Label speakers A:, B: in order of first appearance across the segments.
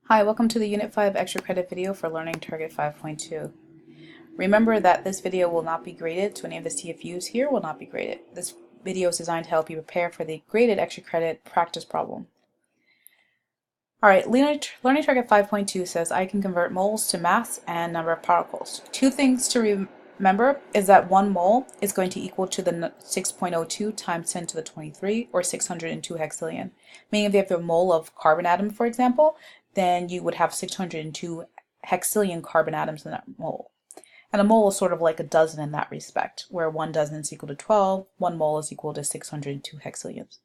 A: Hi, welcome to the Unit 5 extra credit video for Learning Target 5.2. Remember that this video will not be graded, so any of the CFUs here will not be graded. This video is designed to help you prepare for the graded extra credit practice problem. Alright, Learning Target 5.2 says I can convert moles to mass and number of particles. Two things to remember is that 1 mole is going to equal to the 6.02 times 10 to the 23, or 602 hexillion. Meaning if you have a mole of carbon atom, for example, then you would have 602 hexillion carbon atoms in that mole. And a mole is sort of like a dozen in that respect, where 1 dozen is equal to 12, 1 mole is equal to 602 hexillions.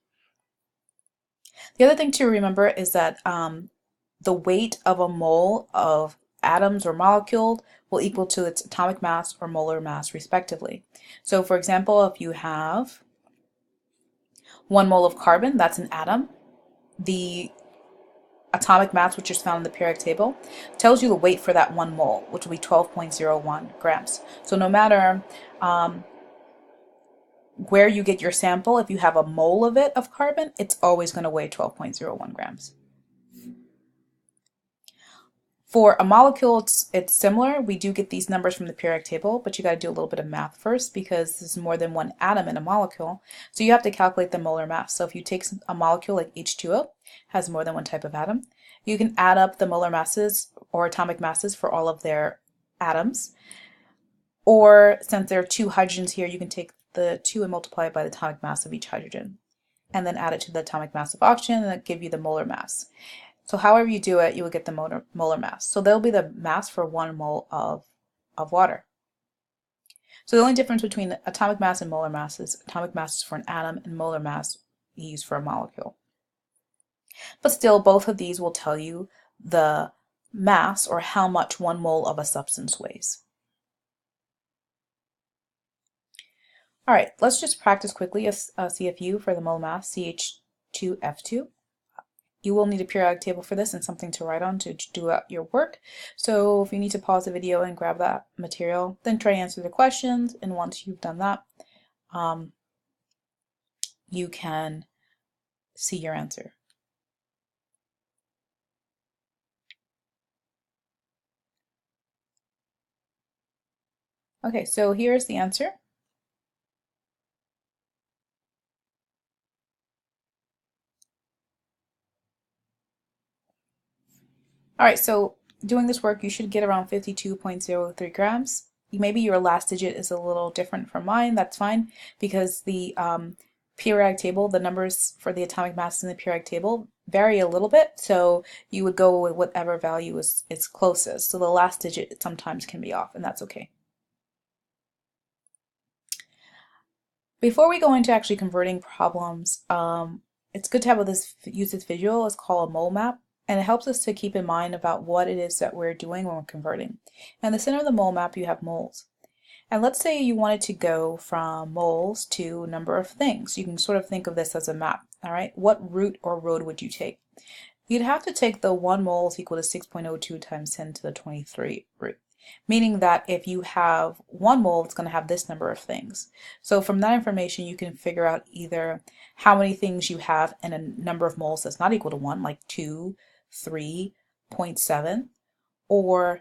A: The other thing to remember is that the weight of a mole of atoms or molecule will equal to its atomic mass or molar mass respectively. So for example, if you have 1 mole of carbon, that's an atom, the atomic mass, which is found in the periodic table, tells you the weight for that 1 mole, which will be 12.01 grams. So no matter where you get your sample, if you have a mole of it of carbon, it's always going to weigh 12.01 grams. For a molecule, it's similar. We do get these numbers from the periodic table, but you got to do a little bit of math first because there's more than one atom in a molecule. So you have to calculate the molar mass. So if you take a molecule like H2O, has more than one type of atom, you can add up the molar masses or atomic masses for all of their atoms. Or since there are 2 hydrogens here, you can take the 2 and multiply it by the atomic mass of each hydrogen, and then add it to the atomic mass of oxygen, and that give you the molar mass. So however you do it, you will get the molar mass. So that'll be the mass for 1 mole of water. So the only difference between atomic mass and molar mass is atomic mass is for an atom and molar mass used for a molecule. But still, both of these will tell you the mass, or how much 1 mole of a substance weighs. All right, let's just practice quickly a CFU for the mole mass, CH2F2. You will need a periodic table for this and something to write on to do out your work. So if you need to pause the video and grab that material, then try to answer the questions. And once you've done that, you can see your answer. Okay, so here's the answer. All right, so doing this work, you should get around 52.03 grams. Maybe your last digit is a little different from mine. That's fine, because the periodic table, the numbers for the atomic mass in the periodic table vary a little bit. So you would go with whatever value is closest. So the last digit sometimes can be off, and that's okay. Before we go into actually converting problems, it's good to have use this visual. It's called a mole map. And it helps us to keep in mind about what it is that we're doing when we're converting. In the center of the mole map, you have moles. And let's say you wanted to go from moles to number of things. You can sort of think of this as a map, all right? What route or road would you take? You'd have to take the 1 mole is equal to 6.02 times 10 to the 23 route, meaning that if you have 1 mole, it's going to have this number of things. So from that information, you can figure out either how many things you have in a number of moles that's not equal to 1, like 2, 3.7, or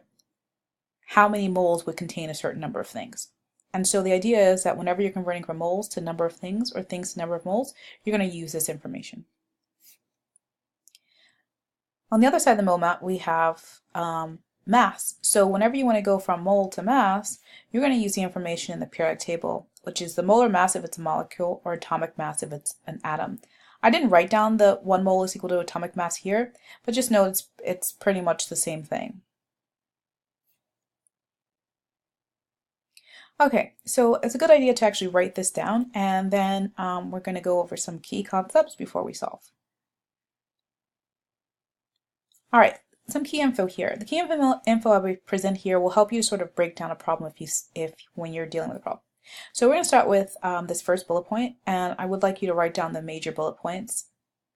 A: how many moles would contain a certain number of things. And so the idea is that whenever you're converting from moles to number of things or things to number of moles, you're going to use this information. On the other side of the mole map, we have mass. So whenever you want to go from mole to mass, you're going to use the information in the periodic table, which is the molar mass if it's a molecule or atomic mass if it's an atom. I didn't write down the 1 mole is equal to atomic mass here, but just know it's pretty much the same thing. Okay, so it's a good idea to actually write this down, and then we're going to go over some key concepts before we solve. All right, some key info here. The key info I will present here will help you sort of break down a problem if when you're dealing with a problem. So we're going to start with this first bullet point, and I would like you to write down the major bullet points.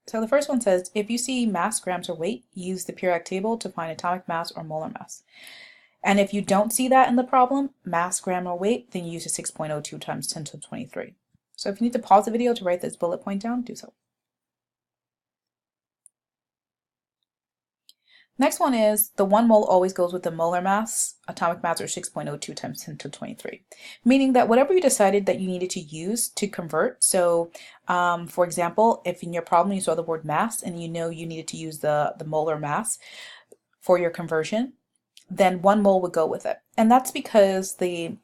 A: So the first one says, if you see mass, grams, or weight, use the periodic table to find atomic mass or molar mass. And if you don't see that in the problem, mass, gram, or weight, then use a 6.02 times 10 to the 23. So if you need to pause the video to write this bullet point down, do so. Next one is the 1 mole always goes with the molar mass, atomic mass, or 6.02 times 10 to the 23, meaning that whatever you decided that you needed to use to convert, so for example, if in your problem you saw the word mass and you know you needed to use the molar mass for your conversion, then 1 mole would go with it. And that's because the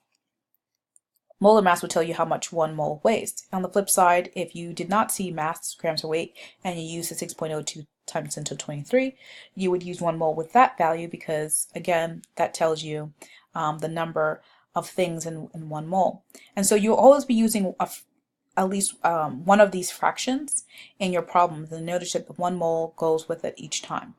A: molar mass would tell you how much 1 mole weighs. On the flip side, if you did not see mass, grams, or weight, and you use the 6.02 times 10 to the 23, you would use 1 mole with that value because, again, that tells you the number of things in 1 mole. And so you'll always be using at least one of these fractions in your problems, and notice that the 1 mole goes with it each time.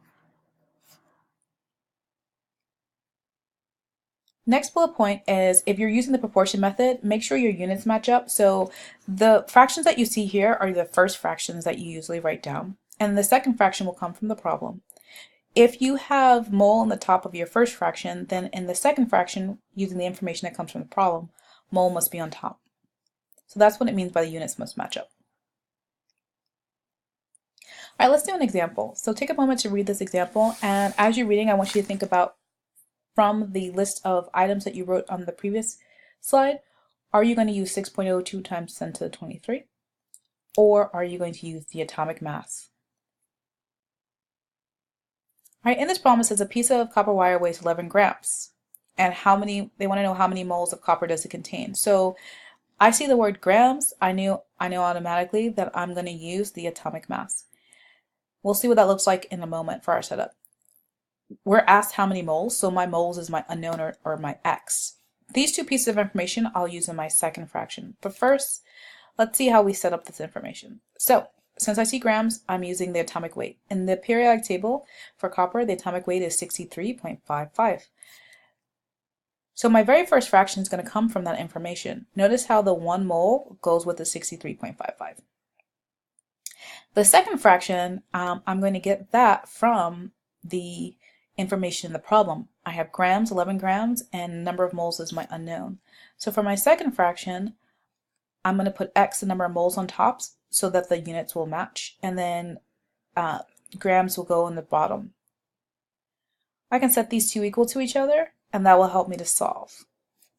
A: Next bullet point is if you're using the proportion method, make sure your units match up. So the fractions that you see here are the first fractions that you usually write down, and the second fraction will come from the problem. If you have mole on the top of your first fraction, then in the second fraction, using the information that comes from the problem, mole must be on top. So that's what it means by the units must match up. All right, let's do an example. So take a moment to read this example, and as you're reading, I want you to think about from the list of items that you wrote on the previous slide, are you going to use 6.02 times 10 to the 23? Or are you going to use the atomic mass? All right, in this problem it says a piece of copper wire weighs 11 grams. And they want to know how many moles of copper does it contain. So I see the word grams, I know automatically that I'm going to use the atomic mass. We'll see what that looks like in a moment for our setup. We're asked how many moles, so my moles is my unknown or my x. These two pieces of information I'll use in my second fraction. But first, let's see how we set up this information. So, since I see grams, I'm using the atomic weight. In the periodic table for copper, the atomic weight is 63.55. So my very first fraction is going to come from that information. Notice how the 1 mole goes with the 63.55. The second fraction, I'm going to get that from the information in the problem. I have grams, 11 grams, and number of moles is my unknown. So for my second fraction, I'm going to put x, the number of moles on top, so that the units will match, and then grams will go in the bottom. I can set these two equal to each other, and that will help me to solve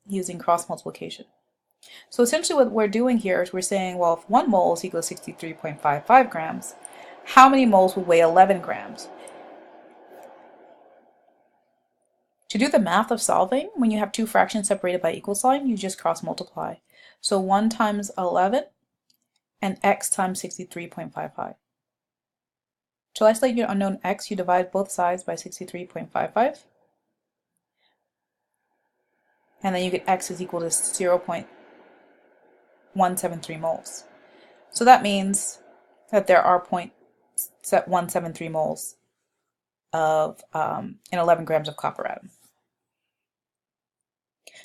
A: using cross multiplication. So essentially what we're doing here is we're saying, well, if 1 mole is equal to 63.55 grams, how many moles will weigh 11 grams? To do the math of solving, when you have two fractions separated by equal sign, you just cross multiply. So 1 times 11 and x times 63.55. To isolate your unknown x, you divide both sides by 63.55. And then you get x is equal to 0.173 moles. So that means that there are 0.173 moles of in 11 grams of copper atom.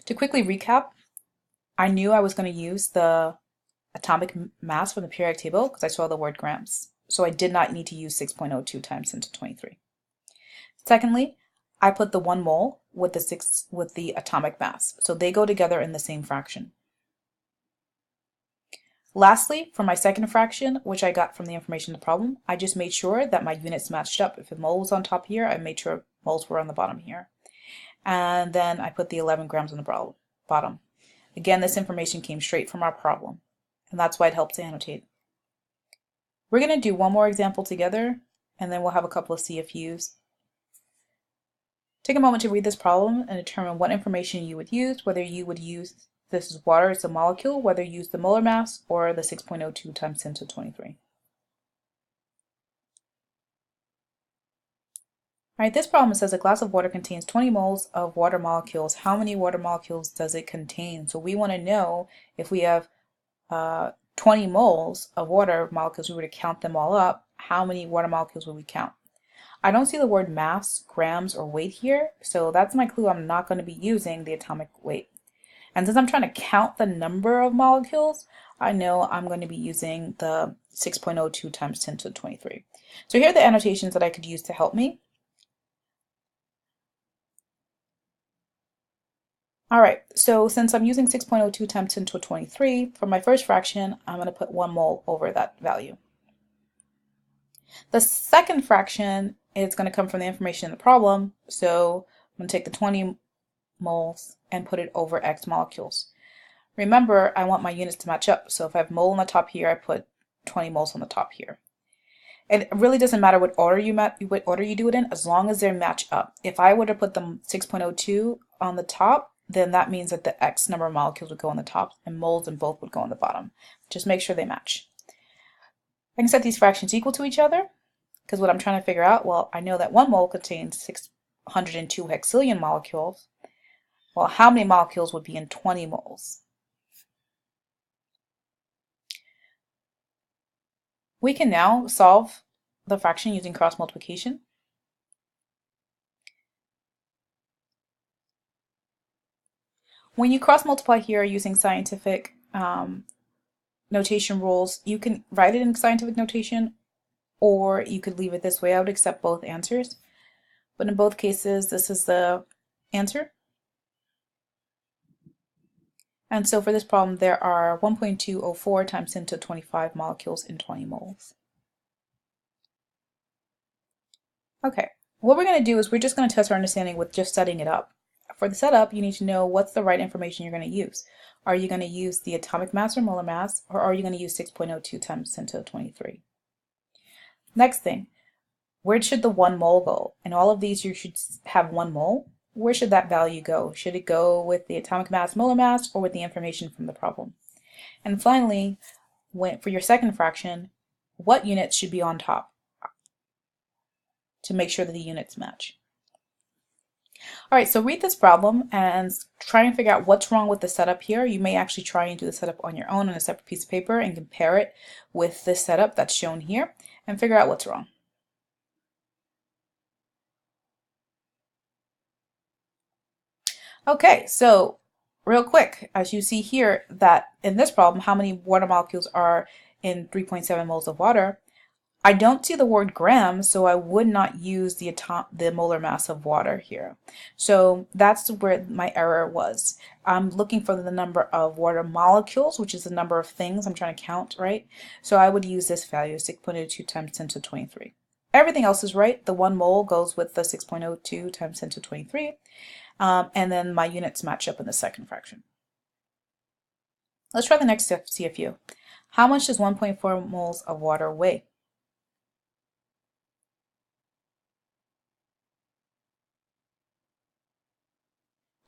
A: To quickly recap, I knew I was going to use the atomic mass from the periodic table because I saw the word grams. So I did not need to use 6.02 times 10 to the 23. Secondly, I put the 1 mole with the atomic mass. So they go together in the same fraction. Lastly, for my second fraction, which I got from the information in the problem, I just made sure that my units matched up. If a mole was on top here, I made sure moles were on the bottom here. And then I put the 11 grams on the bottom. Again, this information came straight from our problem, and that's why it helps to annotate. We're going to do one more example together, and then we'll have a couple of CFUs. Take a moment to read this problem and determine what information you would use, whether you would use this is water, it's a molecule, whether you use the molar mass or the 6.02 times 10 to the 23. All right, this problem says a glass of water contains 20 moles of water molecules. How many water molecules does it contain? So we want to know if we have 20 moles of water molecules, we were to count them all up, how many water molecules would we count? I don't see the word mass, grams, or weight here, so that's my clue. I'm not going to be using the atomic weight. And since I'm trying to count the number of molecules, I know I'm going to be using the 6.02 times 10 to the 23. So here are the annotations that I could use to help me. All right, so since I'm using 6.02 times 10 to the 23, for my first fraction, I'm going to put 1 mole over that value. The second fraction it's going to come from the information in the problem. So I'm going to take the 20 moles and put it over X molecules. Remember, I want my units to match up. So if I have mole on the top here, I put 20 moles on the top here. And it really doesn't matter what order you do it in, as long as they match up. If I were to put them 6.02 on the top, then that means that the X number of molecules would go on the top and moles in both would go on the bottom. Just make sure they match. I can set these fractions equal to each other, because what I'm trying to figure out, well, I know that 1 mole contains 602 hexillion molecules. Well, how many molecules would be in 20 moles? We can now solve the fraction using cross multiplication. When you cross multiply here using scientific notation rules, you can write it in scientific notation, or you could leave it this way. I would accept both answers. But in both cases, this is the answer. And so for this problem, there are 1.204 times 10 to 25 molecules in 20 moles. Okay, what we're going to do is we're just going to test our understanding with just setting it up. For the setup, you need to know what's the right information you're going to use. Are you going to use the atomic mass or molar mass, or are you going to use 6.02 times 10 to the 23? Next thing, where should the 1 mole go? In all of these, you should have 1 mole. Where should that value go? Should it go with the atomic mass, molar mass, or with the information from the problem? And finally, for your second fraction, what units should be on top to make sure that the units match? All right, so read this problem and try and figure out what's wrong with the setup here. You may actually try and do the setup on your own on a separate piece of paper and compare it with this setup that's shown here and figure out what's wrong. Okay, so real quick, as you see here, that in this problem, how many water molecules are in 3.7 moles of water? I don't see the word grams, so I would not use the molar mass of water here. So that's where my error was. I'm looking for the number of water molecules, which is the number of things I'm trying to count, right? So I would use this value, 6.02 times 10 to 23. Everything else is right. The 1 mole goes with the 6.02 times 10 to 23. And then my units match up in the second fraction. Let's try the next CFU. How much does 1.4 moles of water weigh?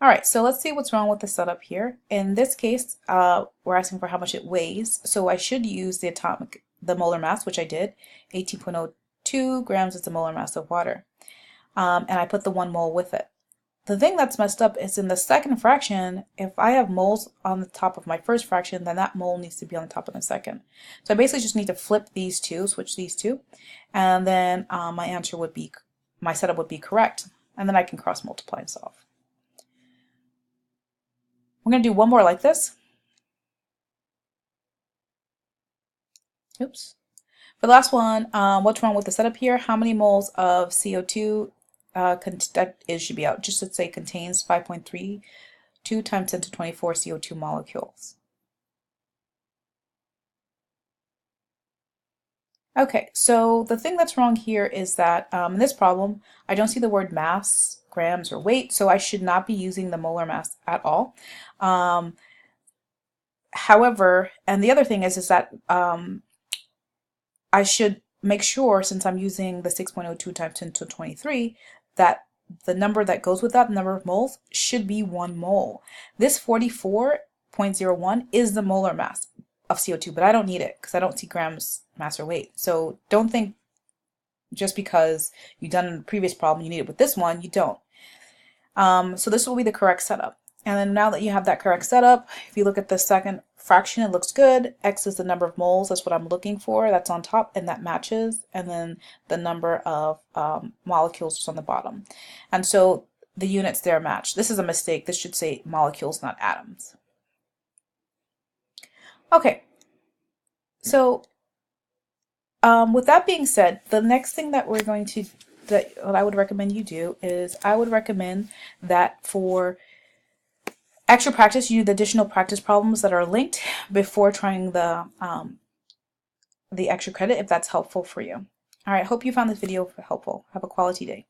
A: All right, so let's see what's wrong with the setup here. In this case, we're asking for how much it weighs. So I should use the molar mass, which I did. 18.02 grams is the molar mass of water. And I put the 1 mole with it. The thing that's messed up is in the second fraction, if I have moles on the top of my first fraction, then that mole needs to be on the top of the second. So I basically just need to flip these two, switch these two, and then my setup would be correct. And then I can cross multiply and solve. We're going to do one more like this. Oops. For the last one, what's wrong with the setup here? How many moles of CO2 should be out? Just let's say contains 5.32 times 10 to 24 CO2 molecules. Okay, so the thing that's wrong here is that in this problem, I don't see the word mass, grams, or weight, so I should not be using the molar mass at all. However, and the other thing is that I should make sure, since I'm using the 6.02 times 10 to 23, that the number that goes with that, the number of moles, should be 1 mole. This 44.01 is the molar mass of CO2, but I don't need it because I don't see grams, mass, or weight. So don't think just because you've done the previous problem you need it with this one, you don't. So this will be the correct setup. And then now that you have that correct setup, if you look at the second fraction, it looks good. X is the number of moles, that's what I'm looking for, that's on top, and that matches. And then the number of molecules is on the bottom. And so the units there match. This is a mistake. This should say molecules, not atoms. Okay, so with that being said, the next thing that what I would recommend you do is I would recommend that for extra practice, you do the additional practice problems that are linked before trying the extra credit, if that's helpful for you. All right, hope you found this video helpful. Have a quality day.